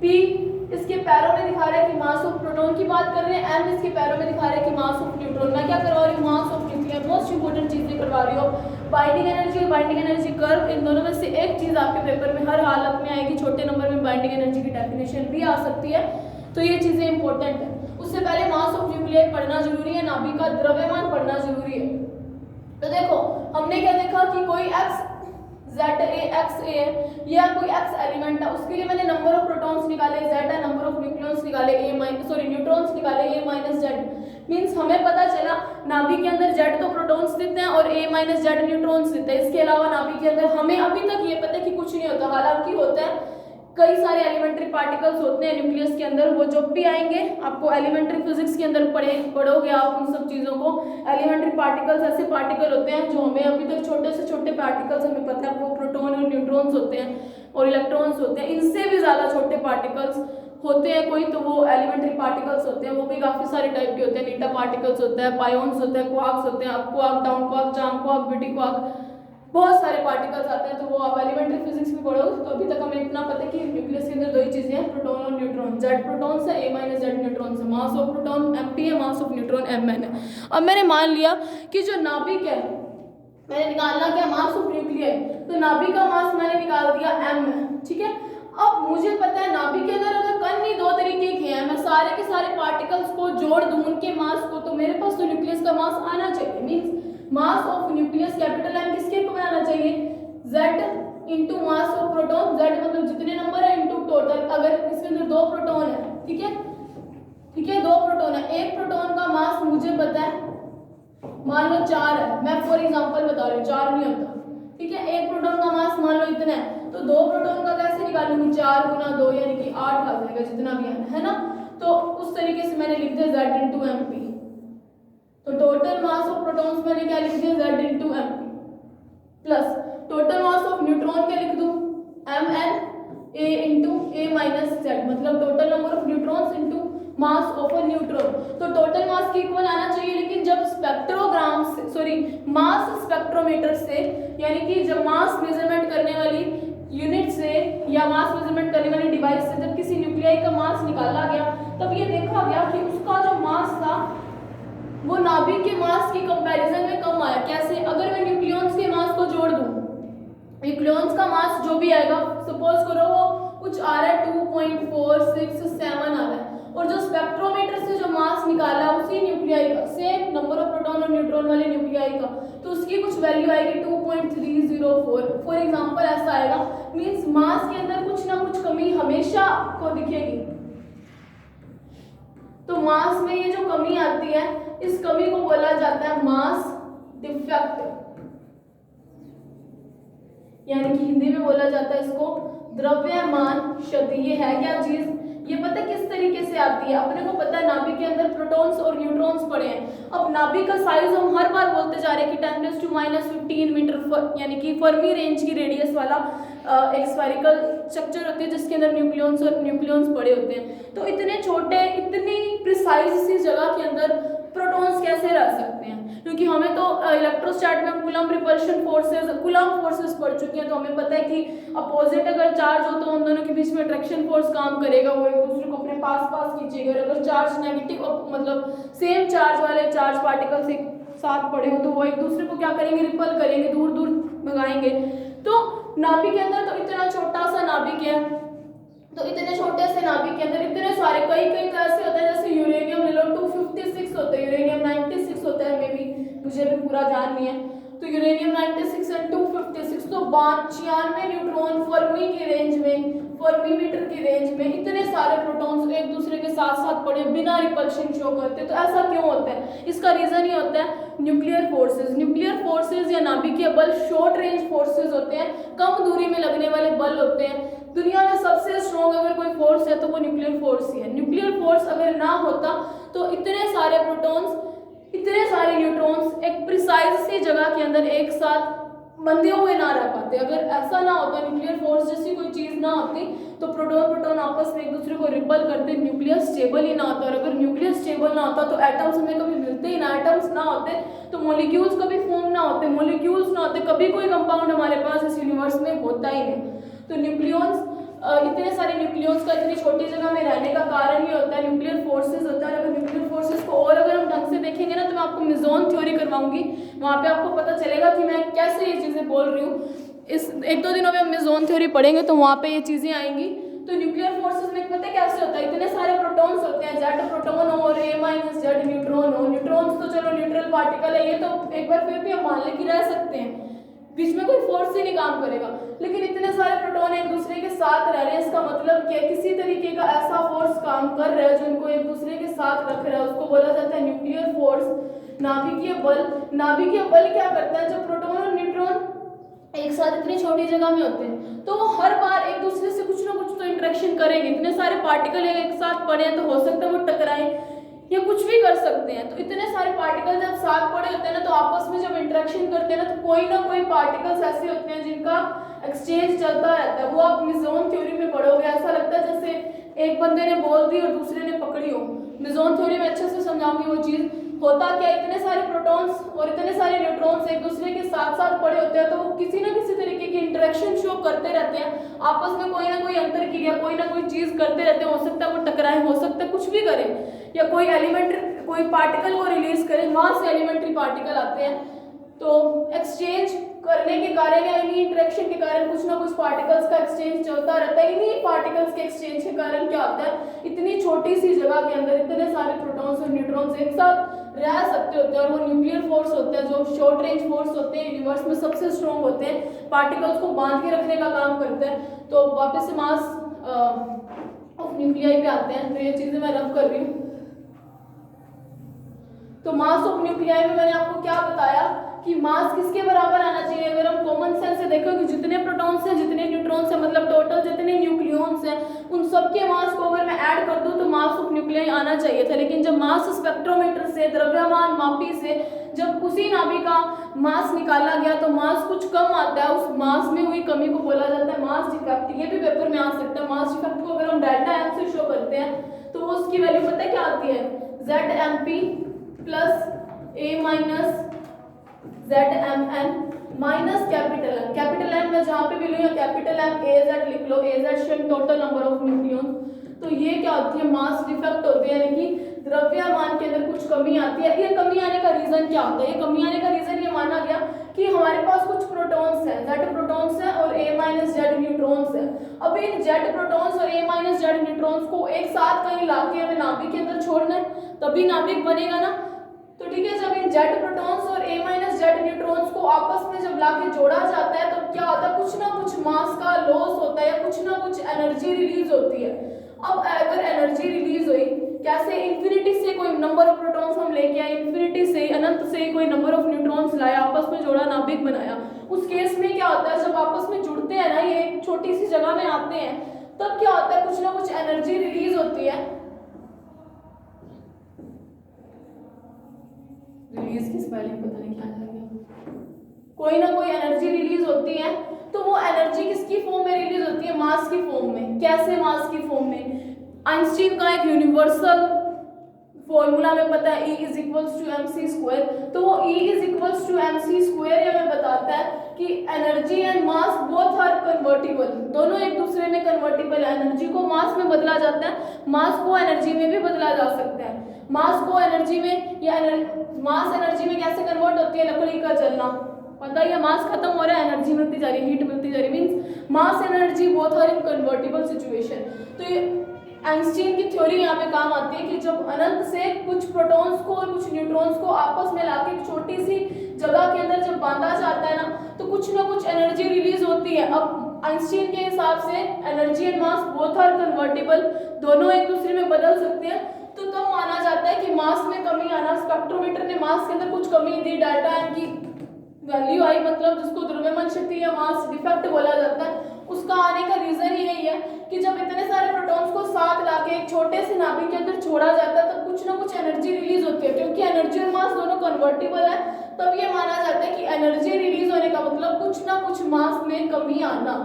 p इसके पैरों में दिखा रहा है कि मास ऑफ प्रोटॉन की बात कर रहे हैं, m इसके पैरों में दिखा रहा है कि मास ऑफ न्यूट्रॉन। मैं क्या करवा रही हूँ, mass of nuclear, most important चीजें करवा रही हूँ। बाइंडिंग एनर्जी और बाइंडिंग एनर्जी कर्व, इन दोनों में से एक चीज आपके पेपर में हर हालत में आएगी, छोटे नंबर में बाइंडिंग एनर्जी की डेफिनेशन भी आ सकती है, तो ये चीजें इंपॉर्टेंट है। उससे पहले मास ऑफ न्यूक्लियर पढ़ना जरूरी है, नाभिक का द्रव्यमान पढ़ना जरूरी है। तो देखो हमने क्या देखा कि कोई x है या कोई x एलिमेंट है, उसके लिए मैंने नंबर ऑफ प्रोटॉन्स निकाले z है, नंबर ऑफ न्यूक्लियॉन्स निकाले न्यूट्रॉन्स निकाले a माइनस z। मींस हमें पता चला नाभिक के अंदर z तो प्रोटॉन्स देते हैं और a माइनस z न्यूट्रॉन्स देते हैं। इसके अलावा नाभिक के अंदर हमें अभी तक ये पता है कि कुछ नहीं होता, हालांकि होता है, कई सारे एलिमेंट्री पार्टिकल्स होते हैं न्यूक्लियस के अंदर, वो जब भी आएंगे आपको एलिमेंट्री फिजिक्स के अंदर पढ़ोगे आप उन सब चीज़ों को। एलिमेंट्री पार्टिकल्स ऐसे पार्टिकल होते हैं जो हमें अभी तक छोटे से छोटे पार्टिकल्स हमें पता है वो प्रोटॉन और न्यूट्रॉन्स होते हैं और इलेक्ट्रॉन्स होते हैं, इनसे भी ज़्यादा छोटे पार्टिकल्स होते हैं कोई, तो वो एलिमेंट्री पार्टिकल्स होते हैं, वो भी काफ़ी सारे टाइप के होते हैं। नीटा पार्टिकल्स होते हैं, पायोन्स होते हैं, क्वार्क्स होते हैं, up quark, down quark, charm quark, BT quark, बहुत सारे पार्टिकल्स आते हैं, तो वो आप एलिमेंट्री फिजिक्स में पढ़ोगे। तो अभी तक हमें इतना पता है कि न्यूक्लियस के अंदर दो ही चीजें हैं, प्रोटॉन और न्यूट्रॉन। z प्रोटॉन्स है, a माइनस z न्यूट्रॉन्स है, मास ऑफ प्रोटॉन mp है, मास ऑफ न्यूट्रॉन mn है। अब मैंने मान लिया कि जो नाभिक है, मैंने निकालना क्या, मास ऑफ न्यूक्लियर, तो नाभिक का मास मैंने निकाल दिया m, ठीक है। अब मुझे पता है नाभिक के अंदर अगर कण ही दो तरीके के हैं, मैं सारे के सारे पार्टिकल्स को जोड़ दूं उनके मास को, तो मेरे पास तो न्यूक्लियस का मास आना चाहिए। Means mass of nucleus capital M किसके को आना चाहिए, Z into mass of proton, Z मतलब जितने नंबर है इंटू टोटल। अगर इसके अंदर दो प्रोटॉन है, ठीक है, ठीक है, दो प्रोटॉन है, एक प्रोटॉन का मास मुझे पता है, मान लो 4 है, मैं फॉर एग्जांपल बता रही हूँ, 4 नहीं होता, ठीक है, एक प्रोटॉन का मास मान लो इतना है, तो दो प्रोटॉन का कैसे निकालूंगी, 4 गुना 2 यानी कि 8 आ जाएगा, जितना भी है ना। तो उस तरीके से मैंने लिख दिया Z इंटू mp। तो टोटल मास ऑफ प्रोटॉन्स मैंने क्या लिख दिया, Z into mp, plus total mass of neutron क्या लिख दूं, mn a into a minus z, मतलब total number of neutrons into mass of a neutron. तो टोटल मास के इक्वल आना चाहिए, लेकिन जब स्पेक्ट्रोग्राम से, सॉरी मास स्पेक्ट्रोमीटर से, यानी कि जब मास मेजरमेंट करने वाली यूनिट से या मास मेजरमेंट करने वाली डिवाइस से जब किसी न्यूक्लियाई का मास निकाला गया, तब ये देखा गया कि उसका जो मास था वो नाभिक के मास की कंपैरिजन में कम आया। कैसे, अगर मैं न्यूक्लियॉन्स के मास को जोड़ दूं, न्यूक्लियॉन्स का मास जो भी आएगा, सपोज करो वो कुछ आ रहा है 2.467 आ रहा है, और जो स्पेक्ट्रोमीटर से जो मास निकाला उसी न्यूक्लियाई का, सेम नंबर ऑफ प्रोटॉन और न्यूट्रॉन वाले न्यूक्लियाई का, तो उसकी कुछ वैल्यू आएगी 2.304 फॉर एग्जांपल, ऐसा आएगा। मींस मास के अंदर कुछ ना कुछ कमी हमेशा आपको दिखेगी। तो मास में ये जो कमी आती है, इस कमी को बोला जाता है मास डिफेक्ट, यानी कि हिंदी में बोला जाता है इसको द्रव्यमान क्षति। ये है क्या चीज, ये पता किस तरीके से आती है, अपने को पता है नाभिक के अंदर प्रोटॉन्स और न्यूट्रॉन्स पड़े हैं। अब नाभिक का साइज हम हर बार बोलते जा रहे हैं कि 10⁻⁻15 मीटर, यानी कि फर्मी रेंज की रेडियस वाला एक स्फेरिकल स्ट्रक्चर होती है जिसके अंदर न्यूक्लियॉन्स पड़े होते हैं। तो इतने छोटे, इतनी प्रिसाइज सी जगह के अंदर प्रोटॉन्स कैसे रह सकते हैं, क्योंकि हमें तो इलेक्ट्रोस्टैट में coulomb repulsion forces, coulomb forces पढ़ चुके हैं, तो हमें पता है कि अपोजिट अगर चार्ज हो तो उन दोनों के बीच में अट्रैक्शन फोर्स काम करेगा, वो एक दूसरे को अपने पास खींचेगा। और अगर चार्ज नेगेटिव, मतलब सेम चार्ज वाले चार्ज पार्टिकल्स एक साथ पड़े हो तो वो एक दूसरे को क्या करेंगे, रिपल करेंगे, दूर दूर भगाएंगे। तो नाभिक के अंदर तो इतना छोटा सा नाभिक है, तो इतने छोटे से नाभिक के अंदर इतने सारे कई कई तरह से होते हैं, जैसे यूरेनियम ले लो 256 होते हैं, यूरेनियम 96 होता है, मे बी मुझे भी पूरा ध्यान नहीं है। तो यूरेनियम 96 एंड 256 तो 95 न्यूट्रॉन फर्मी की रेंज में, फर्मी मीटर की रेंज में इतने सारे प्रोटॉन्स एक दूसरे के साथ साथ पड़े बिना रिपल्शन शो करते। तो ऐसा क्यों होता है? इसका रीजन ये होता है न्यूक्लियर फोर्सेस। न्यूक्लियर फोर्सेस या नाभिकीय बल शॉर्ट रेंज फोर्सेस होते हैं, कम दूरी में लगने वाले बल होते हैं। दुनिया में सबसे स्ट्रॉन्ग अगर कोई फोर्स है तो वो न्यूक्लियर फोर्स ही है। न्यूक्लियर फोर्स अगर ना होता तो इतने सारे प्रोटॉन्स, इतने सारे न्यूट्रॉन्स एक प्रिसाइज सी जगह के अंदर एक साथ बंधे हुए ना रह पाते। अगर ऐसा ना होता, न्यूक्लियर फोर्स जैसी कोई चीज ना होती, तो प्रोटॉन प्रोटॉन आपस में एक दूसरे को रिपल करते, न्यूक्लियर स्टेबल ही ना होता। और अगर न्यूक्लियर स्टेबल ना होता तो एटम्स हमें कभी मिलते ही ना, एटम्स ना होते तो मॉलिक्यूल्स कभी फॉर्म ना होते, मॉलिक्यूल्स ना होते कभी कोई कंपाउंड हमारे पास इस यूनिवर्स में होता ही नहीं। तो न्यूक्लियॉन्स, इतने सारे न्यूक्लियॉन्स का इतनी छोटी जगह में रहने का कारण ये होता है न्यूक्लियर फोर्सेस होता है। अगर न्यूक्लियर फोर्सेस को और अगर हम ढंग से देखेंगे ना, तो मैं आपको मेसॉन थ्योरी करवाऊंगी, वहाँ पे आपको पता चलेगा कि मैं कैसे ये चीज़ें बोल रही हूँ। इस 1-2 दिनों में हम मेसॉन थ्योरी पढ़ेंगे तो वहाँ पे ये चीज़ें आएंगी। तो न्यूक्लियर फोर्सेस में पता है कैसे होता है, इतने सारे प्रोटॉन्स होते हैं, जेड प्रोटॉन हो और A-Z न्यूट्रॉन हो। न्यूट्रॉन्स तो चलो न्यूट्रल पार्टिकल है, ये तो एक बार फिर भी हम मान ले कि रह सकते हैं, बीच में कोई फोर्स ही नहीं काम करेगा। लेकिन इतने सारे प्रोटॉन एक दूसरे के साथ रह रहे हैं, इसका मतलब क्या, किसी तरीके का ऐसा फोर्स काम कर रहा है जो इनको एक दूसरे के साथ रख रहा है, उसको बोला जाता है न्यूक्लियर फोर्स। नाभिकीय बल, नाभिकीय बल क्या करता है, जब प्रोटॉन और न्यूट्रॉन एक साथ इतनी छोटी जगह में होते हैं तो वो हर बार एक दूसरे से कुछ ना कुछ तो इंटरेक्शन करेंगे। इतने सारे पार्टिकल एक साथ पड़े हैं तो हो सकता है वो टकराएं या कुछ भी कर सकते हैं। तो इतने सारे पार्टिकल जब साथ पड़े होते हैं ना, तो आपस में जब इंटरेक्शन करते हैं ना, तो कोई ना कोई पार्टिकल्स ऐसे होते हैं जिनका एक्सचेंज चलता रहता है। वो आप मेसॉन थ्योरी में पढ़ोगे, ऐसा लगता है जैसे एक बंदे ने बोल दी और दूसरे ने पकड़ी हो। मेसॉन थ्योरी में अच्छे से समझाऊंगी वो चीज़। होता क्या, इतने सारे प्रोटॉन्स और इतने सारे न्यूट्रॉन्स एक दूसरे के साथ साथ पड़े होते हैं, तो वो किसी ना किसी तरीके की इंटरेक्शन शो करते रहते हैं, आपस में कोई ना कोई अंतर क्रिया, कोई ना कोई चीज़ करते रहते हैं। हो सकता है वो टकराएं, हो सकता है कुछ भी करें, या कोई एलिमेंट्री कोई पार्टिकल को रिलीज करें, वहाँ से एलिमेंट्री पार्टिकल आते हैं। तो एक्सचेंज करने के कारण या इन्हीं इंटरेक्शन के कारण कुछ ना कुछ पार्टिकल्स का एक्सचेंज चलता रहता है। इन्हीं पार्टिकल्स के एक्सचेंज के कारण क्या होता है, इतनी छोटी सी जगह के अंदर इतने सारे प्रोटॉन्स और न्यूट्रॉन्स एक साथ रह सकते होते हैं। और वो न्यूक्लियर फोर्स होते हैं, जो शॉर्ट रेंज फोर्स होते हैं, यूनिवर्स में सबसे स्ट्रॉन्ग होते हैं, पार्टिकल्स को बांध के रखने का काम करते हैं। तो वापस से मास ऑफ न्यूक्लियाई पे आते हैं। तो ये चीज़ें मैं रब कर रही हूँ। तो मास ऑफ न्यूक्लियाई में मैंने आपको क्या बताया कि मास किसके बराबर आना चाहिए। अगर हम कॉमन सेंस से देखो कि जितने प्रोटॉन्स हैं, जितने न्यूट्रॉन्स हैं, मतलब टोटल जितने न्यूक्लियॉन्स हैं, उन सबके मास को अगर मैं ऐड कर दूं तो मास ऑफ न्यूक्लियाई आना चाहिए था। लेकिन जब मास स्पेक्ट्रोमीटर से, द्रव्यमान मापी से जब उसी नाभिक का मास निकाला गया तो मास कुछ कम आता है, उस मास में हुई कमी को बोला जाता है मास डिफेक्ट। ये भी पेपर में आ सकता है। मास डिफेक्ट को अगर हम डेल्टा एम से शो करते हैं तो वो उसकी वैल्यू पता है क्या आती है, ZMP plus A minus ZMN minus capital M। Capital M में जहाँ पे भी लो या कैपिटल M AZ लिख लो, AZ शेड टोटल नंबर ऑफ न्यूक्लियॉन्स। तो ये क्या होती है, मास डिफेक्ट होती है, यानी कि द्रव्यमान के अंदर कुछ कमी आती है। ये कमी आने का रीजन क्या होता है, ये कमी आने का रीजन ये माना गया कि हमारे पास कुछ प्रोटॉन्स हैं, Z प्रोटॉन्स हैं और A-Z न्यूट्रॉन्स हैं। अब इन Z प्रोटॉन्स और A-Z न्यूट्रॉन्स को एक साथ कहीं लाके हमें नाभिक के अंदर छोड़ना है, तभी नाभिक बनेगा ना। तो ठीक है, जब इन Z प्रोटॉन्स और A-Z न्यूट्रॉन्स को आपस में जब लाके जोड़ा जाता है तो क्या होता है, कुछ ना कुछ मास का लॉस होता है या कुछ ना कुछ एनर्जी रिलीज होती है। अब अगर एनर्जी रिलीज हुई कैसे, इन्फिनिटी से कोई नंबर ऑफ प्रोटॉन्स हम लेके आए, इन्फिनिटी से अनंत से कोई नंबर ऑफ न्यूट्रॉन्स लाया, आपस में जोड़ा, नाभिक बनाया। उस केस में क्या होता है, जब आपस में जुड़ते हैं ना, ये एक छोटी सी जगह में आते हैं, तब क्या होता है, कुछ ना कुछ एनर्जी रिलीज होती है। रिलीज की स्पेलिंग पता नहीं क्या है, कोई ना कोई एनर्जी रिलीज होती है। तो वो एनर्जी किसकी फॉर्म में रिलीज होती है, मास की फॉर्म में। कैसे मास की फॉर्म में, आइंस्टीन का एक यूनिवर्सल फॉर्मूला में पता है, E is equals to mc²। तो वो E is equals to mc² हमें बताता है कि energy and mass both are convertible, दोनों एक दूसरे में कन्वर्टिबल है। एनर्जी को मास में बदला जाता है, मास को एनर्जी में भी बदला जा सकता है। मास को एनर्जी में या मास एनर्जी में कैसे कन्वर्ट होती है? लकड़ी का जलना, पता ही है, मास खत्म हो रहा है, एनर्जी मिलती जा रही है, हीट मिलती जा रही है, means mass energy both are in convertible situation. तो ये आइंस्टीन की थ्योरी यहाँ पे काम आती है कि जब अनंत से कुछ प्रोटॉन्स को और कुछ न्यूट्रॉन्स को आपस में लाके एक छोटी सी जगह के अंदर जब बांधा जाता है ना, तो कुछ ना कुछ एनर्जी रिलीज होती है। अब आइंस्टीन के हिसाब से energy and mass both are convertible, दोनों एक दूसरे में बदल सकते हैं। तो तब माना जाता है कि मास में कमी आना, स्पेक्ट्रोमीटर ने मास के अंदर कुछ कमी दी, डेल्टा एम की वैल्यू आई, मतलब जिसको द्रव्यमान शक्ति या मास डिफेक्ट बोला जाता है, उसका आने का रीजन यही है कि जब इतने सारे प्रोटॉन्स को साथ लाके एक छोटे से नाभिक के अंदर छोड़ा जाता है, तब कुछ ना कुछ एनर्जी रिलीज होती है। क्योंकि एनर्जी और मास दोनों कन्वर्टिबल है, तब ये माना जाता है कि एनर्जी रिलीज होने का मतलब कुछ ना कुछ मास में कमी आना।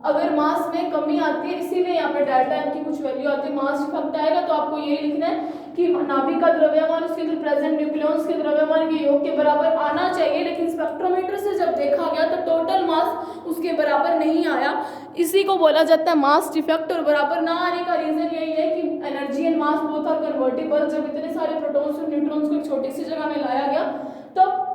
अगर मास में कमी आती है, इसीलिए यहाँ पे डेल्टा एम की कुछ वैल्यू आती है, मास डिफेक्ट आएगा, तो आपको ये लिखना है कि नाभिक का द्रव्यमान उसके अंदर प्रेजेंट न्यूक्लियॉन्स के द्रव्यमान के योग के बराबर आना चाहिए। लेकिन स्पेक्ट्रोमीटर से जब देखा गया तो टोटल मास उसके बराबर नहीं आया, इसी को बोला जाता है मास डिफेक्ट। और बराबर ना आने का रीजन यही है कि energy and mass both are convertible. जब इतने सारे प्रोटॉन्स और न्यूट्रॉन्स को एक छोटी सी जगह में लाया गया, तब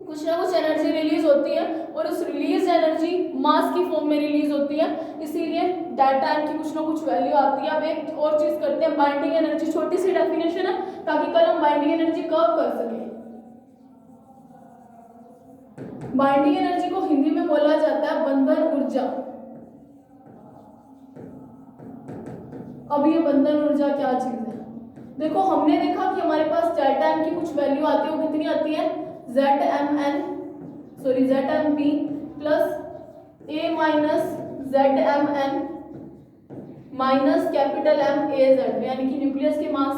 कुछ ना कुछ एनर्जी रिलीज होती है, और उस रिलीज एनर्जी मास की फॉर्म में रिलीज होती है, इसीलिए डेल्टा एम की कुछ ना कुछ वैल्यू आती है। अब एक और चीज करते हैं, बाइंडिंग एनर्जी, छोटी सी डेफिनेशन है ताकि कल हम बाइंडिंग एनर्जी कब कर सकें। बाइंडिंग एनर्जी को हिंदी में बोला जाता है बंधन ऊर्जा। अब ये बंधन ऊर्जा क्या चीज है? देखो, हमने देखा कि हमारे पास डेल्टा एम की कुछ वैल्यू आती है, वो कितनी आती है? ZMP plus A minus ZMN minus capital M AZ, यानी कि न्यूक्लियस के मास,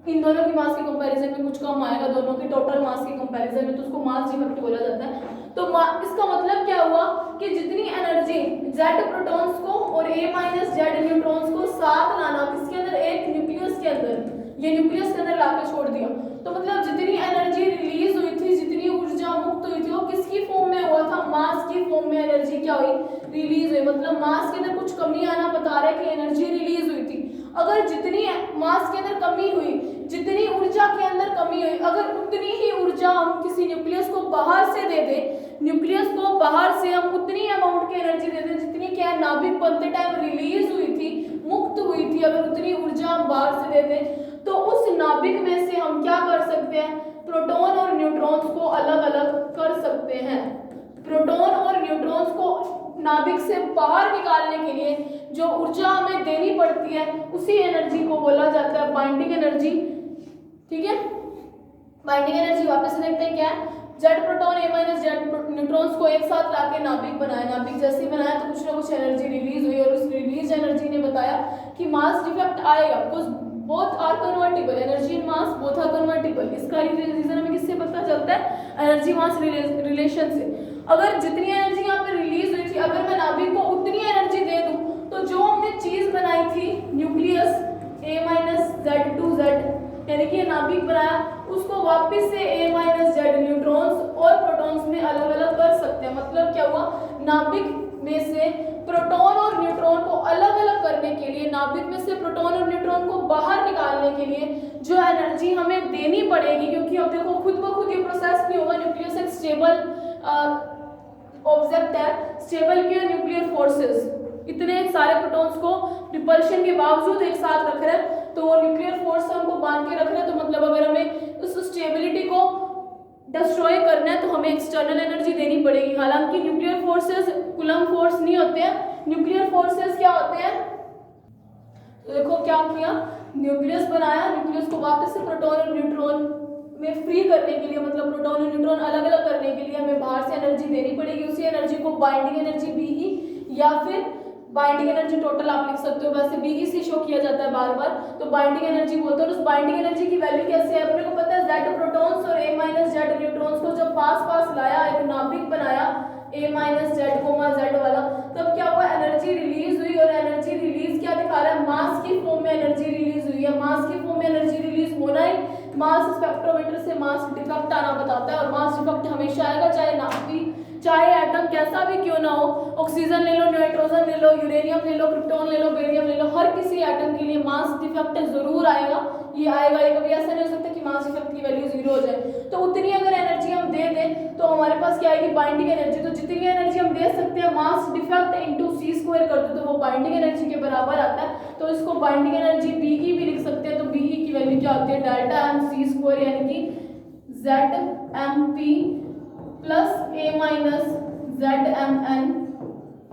इन दोनों की मास के कंपैरिजन में कुछ कम आएगा, दोनों के टोटल मास के कंपैरिजन में, तो उसको मास डिफेक्ट बोला जाता है। तो इसका मतलब क्या हुआ कि जितनी एनर्जी Z प्रोटॉन्स को और A माइनस Z न्यूट्रॉन्स को साथ लाना, किसके अंदर? एक न्यूक्लियस के अंदर, ये न्यूक्लियस के अंदर लाके छोड़ दिया, तो मतलब जितनी एनर्जी रिलीज हुई थी, जितनी ऊर्जा मुक्त हुई थी, वो किसकी फॉर्म में हुआ था? मास की फॉर्म में एनर्जी क्या हुई? रिलीज हुई। मतलब मास के अंदर कुछ कमी आना बता रहा है कि एनर्जी रिलीज हुई थी। अगर जितनी मास के अंदर कमी हुई, जितनी ऊर्जा के अंदर कमी हुई, अगर उतनी ही ऊर्जा हम किसी न्यूक्लियस को बाहर से दे दें, न्यूक्लियस को बाहर से हम उतनी अमाउंट की एनर्जी दे दें जितनी क्या नाभिक बनते टाइम रिलीज हुई थी, मुक्त हुई थी, अगर उतनी ऊर्जा हम बाहर से दे दें, तो उस नाभिक में से हम क्या कर सकते हैं? प्रोटॉन और न्यूट्रॉन्स को अलग अलग कर सकते हैं। प्रोटॉन और न्यूट्रॉन्स को नाभिक से बाहर निकालने के लिए जो ऊर्जा हमें देनी पड़ती है, उसी एनर्जी को बोला जाता है बाइंडिंग एनर्जी। ठीक है, बाइंडिंग एनर्जी वापस से देखते हैं क्या है। Z proton A minus Z neutrons को एक साथ लाके नाभिक बनाया, नाभिक जैसे ही बनाया तो कुछ ना कुछ एनर्जी रिलीज हुई, और उस रिलीज एनर्जी ने बताया कि मास डिफेक्ट आएगा, because both are convertible, energy and mass both are convertible. इसका रीजन हमें किससे पता चलता है? एनर्जी मास रिलेशन से। अगर जितनी एनर्जी यहाँ पे रिलीज हुई थी, अगर मैं नाभिक को उतनी एनर्जी दे दूं, तो जो हमने चीज बनाई थी न्यूक्लियस A माइनस Z2Z, यानी कि नाभिक बनाया, उसको वापस से A माइनस Z न्यूट्रॉन्स और प्रोटॉन्स में अलग अलग कर सकते हैं। मतलब क्या हुआ? नाभिक में से प्रोटॉन और न्यूट्रॉन को अलग अलग करने के लिए, नाभिक में से प्रोटॉन और न्यूट्रॉन को बाहर निकालने के लिए जो एनर्जी हमें देनी पड़ेगी, क्योंकि अब देखो खुद ब खुद ये प्रोसेस नहीं होगा। न्यूक्लियस एक स्टेबल ऑब्जेक्ट है, स्टेबल की न्यूक्लियर फोर्सेस, इतने सारे प्रोटॉन्स को रिपल्शन के बावजूद एक साथ रख रहे हैं, तो वो न्यूक्लियर फोर्स से हमको बांध के रख रहे हैं। तो मतलब अगर हमें उस स्टेबिलिटी को डिस्ट्रॉय करना है तो हमें एक्सटर्नल एनर्जी देनी पड़ेगी। हालांकि न्यूक्लियर फोर्सेस कूलम्ब फोर्स नहीं होते हैं, न्यूक्लियर फोर्सेस क्या होते हैं? तो देखो क्या किया, न्यूक्लियस बनाया, न्यूक्लियस को वापस से प्रोटॉन और न्यूट्रॉन में फ्री करने के लिए, मतलब प्रोटॉन और न्यूट्रॉन अलग अलग करने के लिए हमें बाहर से एनर्जी देनी पड़ेगी। उसी एनर्जी को बाइंडिंग एनर्जी BE या फिर बाइंडिंग एनर्जी टोटल आप लिख सकते हो, वैसे BE से शो किया जाता है बार बार, तो बाइंडिंग एनर्जी बोलते हैं। उस बाइंडिंग एनर्जी की वैल्यू कैसे है? अपने को पता है Z प्रोटॉन्स और A माइनस Z न्यूट्रॉन्स को जब पास पास लाया, एक नाभिक बनाया A माइनस Z वाला, तब क्या हुआ? एनर्जी रिलीज हुई, और एनर्जी रिलीज क्या दिखा रहा है? मास की फॉर्म में एनर्जी रिलीज हुई है। मास की फॉर्म में एनर्जी रिलीज होना ही मास स्पेक्ट्रोमीटर से मास डिफेक्ट आना बताता है, और मास डिफेक्ट हमेशा आएगा, चाहे नाभिक, चाहे एटम कैसा भी क्यों ना हो। ऑक्सीजन ले लो, नाइट्रोजन ले लो, यूरेनियम ले लो, क्रिप्टॉन ले लो, बेरियम ले लो, हर किसी एटम के लिए मास डिफेक्ट जरूर आएगा, ये आएगा, ये कभी ऐसा नहीं हो सकता कि मास डिफेक्ट की वैल्यू 0 हो जाए। तो उतनी अगर एनर्जी हम दे दें तो हमारे पास क्या आएगी, बाइंडिंग एनर्जी। तो जितनी एनर्जी हम दे सकते हैं मास डिफेक्ट इंटू सी स्क्वायर कर दो तो वो बाइंडिंग एनर्जी के बराबर आता है। तो इसको बाइंडिंग एनर्जी बी की भी लिख सकते हैं। तो बी की वैल्यू क्या होती है, डेल्टा एम सी स्क्वायर, यानी कि Z M P plus A minus Z M N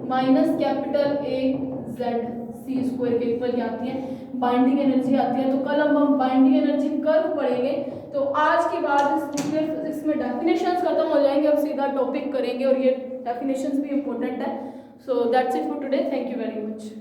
minus capital A Z C square के इक्वल आती है बाइंडिंग एनर्जी आती है। तो कल हम बाइंडिंग एनर्जी कर्व पढ़ेंगे। तो आज के बाद इसमें डेफिनेशंस खत्म हो जाएंगे, अब सीधा टॉपिक करेंगे और ये डेफिनेशंस भी इम्पोर्टेंट है। So that's it for today, thank you very much.